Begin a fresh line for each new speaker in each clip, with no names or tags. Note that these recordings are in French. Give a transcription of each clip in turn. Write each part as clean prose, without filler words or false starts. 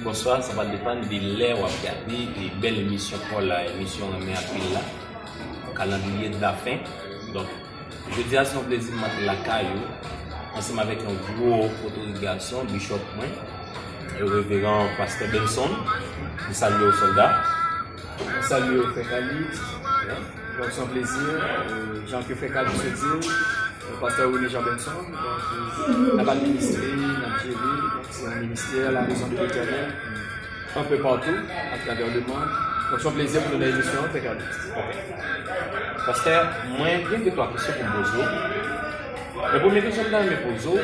Bonsoir, ça va dépendre de l'heure où on regarder des belles émissions pour la émission mais après là, calendrier de la fin. Donc, je dis à son plaisir de mettre la caillou ensemble avec un gros photo-garçon, Bishop Moin, et le révérend Pasteur Benson. Nous saluons aux soldats.
Salut aux fécalistes. Donc, c'est un plaisir. Jean-Claude Fécaliste se dit, le pasteur René Jean Benson. Donc, on a ministré, on a géré. C'est un ministère, la maison de l'Éternel, un peu partout, à travers le monde. Donc, c'est un plaisir pour nous l'émission fécaliste.
Ok. Pasteur, moi, bien que toi, question pour Bozo. La première question que je me pose,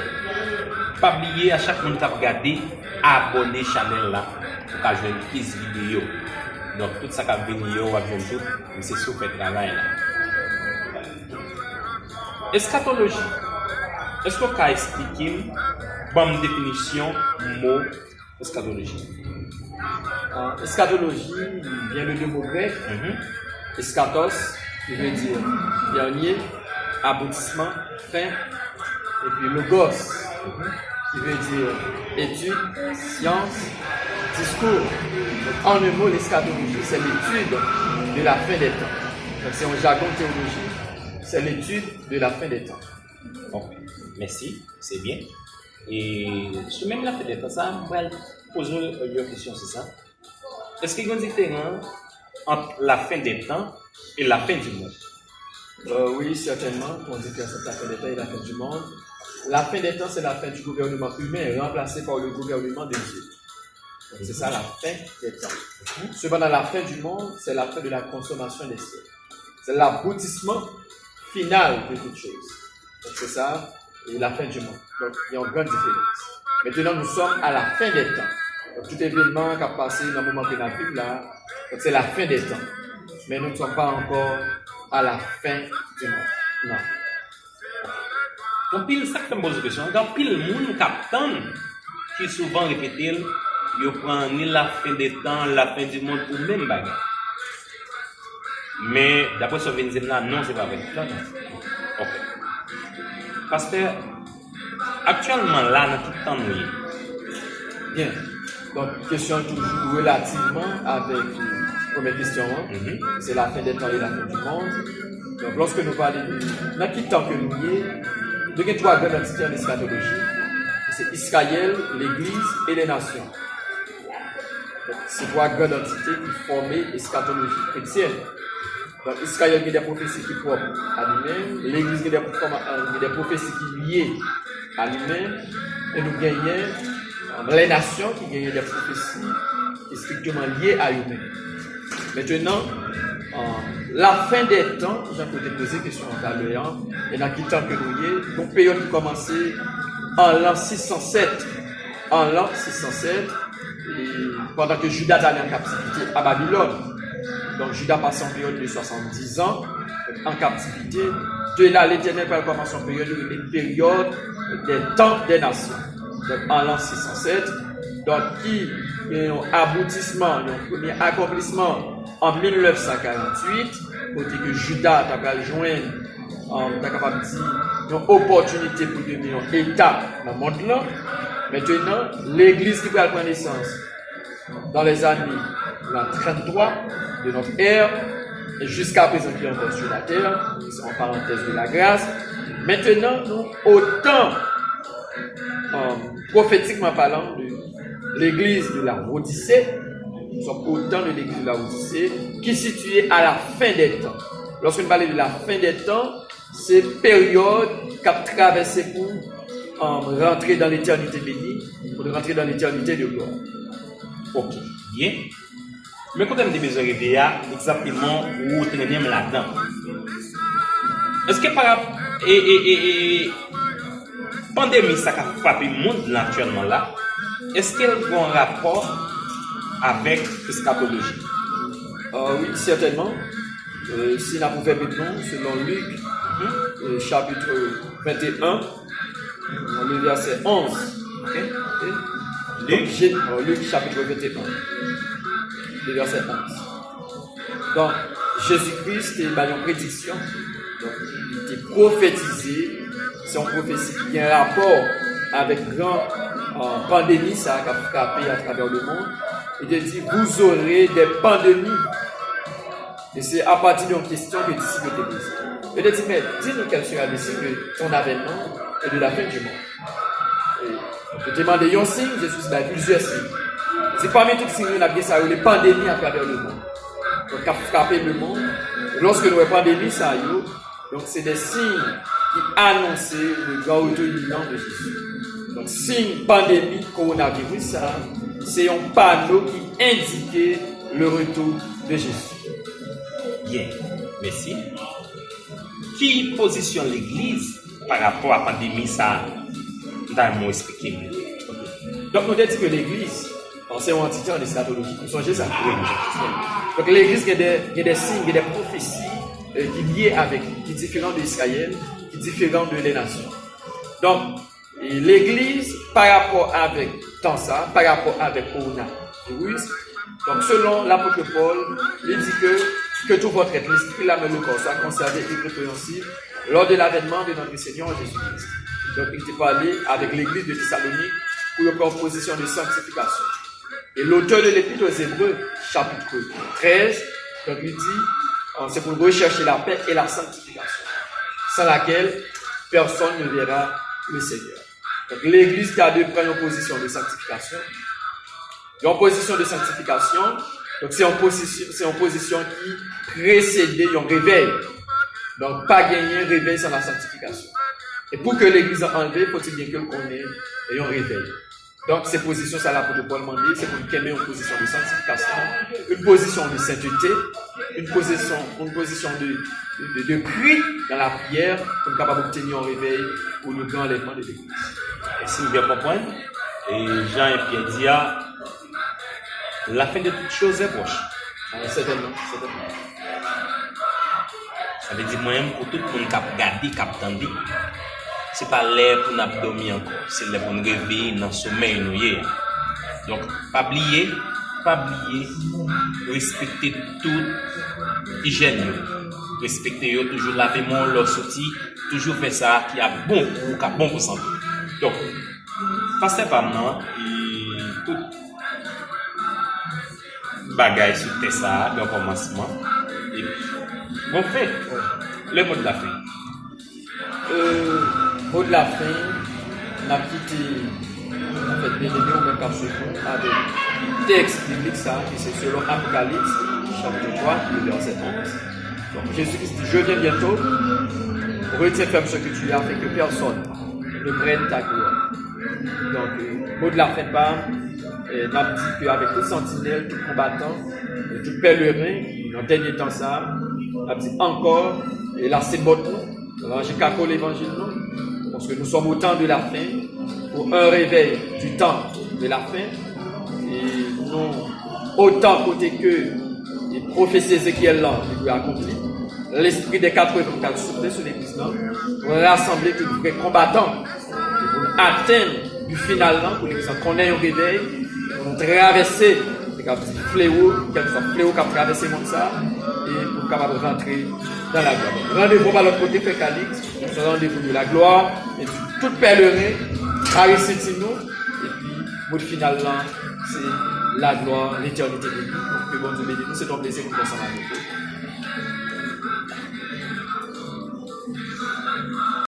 pas oublier à chaque monde qui a regardé, abonner à la chaîne là, pour qu'à jouer une petite vidéo. Donc, tout ça qui a venu, on va jouer tout, c'est sur le travail là. Eschatologie. Est-ce que tu as expliqué une définition du mot eschatologie?
Eschatologie vient de deux mots grecs. Eschatos, qui veut dire dernier, aboutissement, fin, et puis logos, qui veut dire étude, science, discours. Donc, en un mot, l'eschatologie, c'est l'étude de la fin des temps. Donc, c'est un jargon théologique, c'est l'étude de la fin des temps.
Bon, merci, c'est bien. Et sur même la fin des temps, ça, on va poser une question, c'est ça. Est-ce qu'il y a une différence entre la fin des temps et la fin du monde?
Oui, certainement. On dit que c'est la fin des temps et la fin du monde. La fin des temps, c'est la fin du gouvernement humain remplacé par le gouvernement de Dieu. Donc, c'est ça la fin des temps. Cependant, la fin du monde, c'est la fin de la consommation des cieux. C'est l'aboutissement final de toute chose. Donc, c'est ça, et la fin du monde. Donc, il y a une grande différence. Maintenant, nous sommes à la fin des temps. Donc, tout événement qui a passé dans le moment que nous vivons là, c'est la fin des temps. Mais nous ne sommes pas encore à la fin du monde. Non.
Donc, pile, ça que je me pose la question. Dans pile, le monde captant qui souvent répète, il prend ni la fin des temps, la fin du monde pour même bagarre. Mais d'après ce que vous dites là, non, c'est pas vrai. Ok. Parce que actuellement là, dans tout le temps, nous
bien. Donc, question toujours relativement avec la première question. C'est la fin des temps et la fin du monde. Donc, lorsque nous parlons de dans quel temps que nous y est, nous avons trois grandes entités en eschatologie. C'est Israël, l'Église et les nations. Donc, c'est trois grandes entités qui forment l'eschatologie chrétienne. Donc, Israël a des prophéties qui propres à lui-même, l'Église a des prophéties qui liées à lui-même, et nous gagnons les nations qui gagnent des prophéties qui sont strictement liées à eux-mêmes. Maintenant, la fin des temps, j'ai posé poser question en parlant, et dans quel temps que nous y est, une période qui commençait en l'an 607. En l'an 607, pendant que Judas allait en captivité à Babylone. Donc Judas passe en période de 70 ans en captivité. De là, l'Éternel va commencer en période des temps des nations. Donc en l'an 607, donc qui est un aboutissement, un premier accomplissement en 1948, côté que Judas a joindre, capable de dire, une opportunité pour devenir un État dans le monde là. Maintenant, l'Église qui va prendre naissance dans les années 33 de notre ère, et jusqu'à présent qui est encore sur la terre, c'est en parenthèse de la grâce. Maintenant, nous, autant prophétiquement parlant de l'église de la Odyssée, nous sommes autant de l'église de la Odyssée qui est située à la fin des temps. Lorsque nous parlons de la fin des temps, c'est période qui a traversé pour rentrer dans l'éternité bénie, pour rentrer dans l'éternité de gloire.
Ok, bien. Mais quand on dit besoin de exactement où traîner là-dedans. Est-ce que par pandémie ça a frappé le monde actuellement là, est-ce qu'elle a un rapport avec l'eschatologie?
Oui, certainement. Si nous pouvons maintenant, selon Luc, chapitre 21, le verset 11. Okay? Luc, chapitre 21. Le verset 11. Donc, Jésus-Christ est une prédiction. Donc, il était prophétisé. C'est une prophétie qui a un rapport avec grand en pandémie, ça a frappé à travers le monde. Il te dit, vous aurez des pandémies. Et c'est à partir d'une question que d'ici que tu dis. Il te dit, mais dis-nous quel sera le signe de ton avènement et de la fin du monde. Et je demande un signe, Jésus a plusieurs signes. C'est parmi tous les signes, on a bien ça, les pandémies à travers le monde. Donc, à frapper le monde. Lorsque nous avons pandémie, ça y est. Donc, c'est des signes qui annoncent le grand retour imminent de Jésus. Donc, signe pandémie, coronavirus, ça, c'est un panneau qui indique le retour de Jésus.
Bien, merci. Qui positionne l'Église par rapport à la pandémie, ça, dans mon expliqué.
Donc, nous disons que l'Église, c'est une entité en eschatologie. Vous songez ça? Oui. Donc, l'Église, il y a des signes, il y a des prophéties qui liées avec, qui sont différentes d'Israël, qui sont différentes de les nations. Donc, l'Église, par rapport avec tant ça, par rapport avec coronavirus, donc selon l'apôtre Paul, il dit que tout votre être, l'esprit, l'âme et le corps soient conservés et répréhensibles lors de l'avènement de notre Seigneur Jésus-Christ. Donc, il était parlé avec l'Église de Thessalonique pour une proposition de sanctification. Et l'auteur de l'Épître aux Hébreux, chapitre 13, donc il dit, c'est pour rechercher la paix et la sanctification, sans laquelle personne ne verra le Seigneur. Donc l'Église qui a de prendre une position de sanctification. Une position de sanctification, donc c'est une position qui précède un réveil. Donc pas gagner un réveil sans la sanctification. Et pour que l'Église en enlève, faut-il bien que qu'on ait un réveil. Donc, ces positions, ça l'apôtre Paul demandé, c'est pour qu'il y ait une position de sanctification, une position de sainteté, une position de cri dans la prière, pour être capable d'obtenir un réveil ou le grand enlèvement de l'Église.
Si vous bien comprendre, et Jean et Pierre disent, la fin de toutes choses est proche.
Certainement.
Ça veut dire, moi-même, pour tout le monde qui a regardé, qui a entendu, c'est pas l'air pour nous dormir encore, c'est l'air pour nous réveiller dans le sommeil. Donc, pas oublier, respecter toute hygiène. Respecter toujours laver mon leur sorti, toujours faire ça qui a bon pour santé. Donc, pasteur Pamnan, tout bagage sur ça, le commencement. Et puis, bon fait, le mot de la fin.
Mot de la fin, on a quitté en fait bien aimé au même cap avec texte biblique ça, qui c'est selon Apocalypse, chapitre 3, le verset 11. Donc Jésus dit, je viens bientôt, retiens ferme ce que tu as, fait que personne ne prenne ta gloire. Donc, mot de la fin part, on a dit qu'avec tout sentinelle, tout combattant, tout pèlerin, dans le dernier temps ça, on a dit encore, et là c'est votre nom. Alors, j'ai calculé l'évangile, non? Parce que nous sommes au temps de la fin, pour un réveil du temps de la fin, et nous, autant côté que les prophéties Ézéchiel là, qui lui accompli, l'esprit des 84 soufflé sur l'église là, pour rassembler tous les vrais combattants, et pour atteindre du final là, pour l'église qu'on ait un réveil, pour traverser les fléaux, quelque soit fléau qui a traversé le monde ça, et pour capable rentrer dans la gloire. Rendez-vous par l'autre côté, Frère Calix, c'est rendez-vous de la gloire, et puis tout pèlerin, Aristide nous, et puis, mot final là, c'est la gloire, l'éternité de Dieu. Donc, que bon Dieu bénisse nous, c'est un plaisir de nous ensemble avec vous.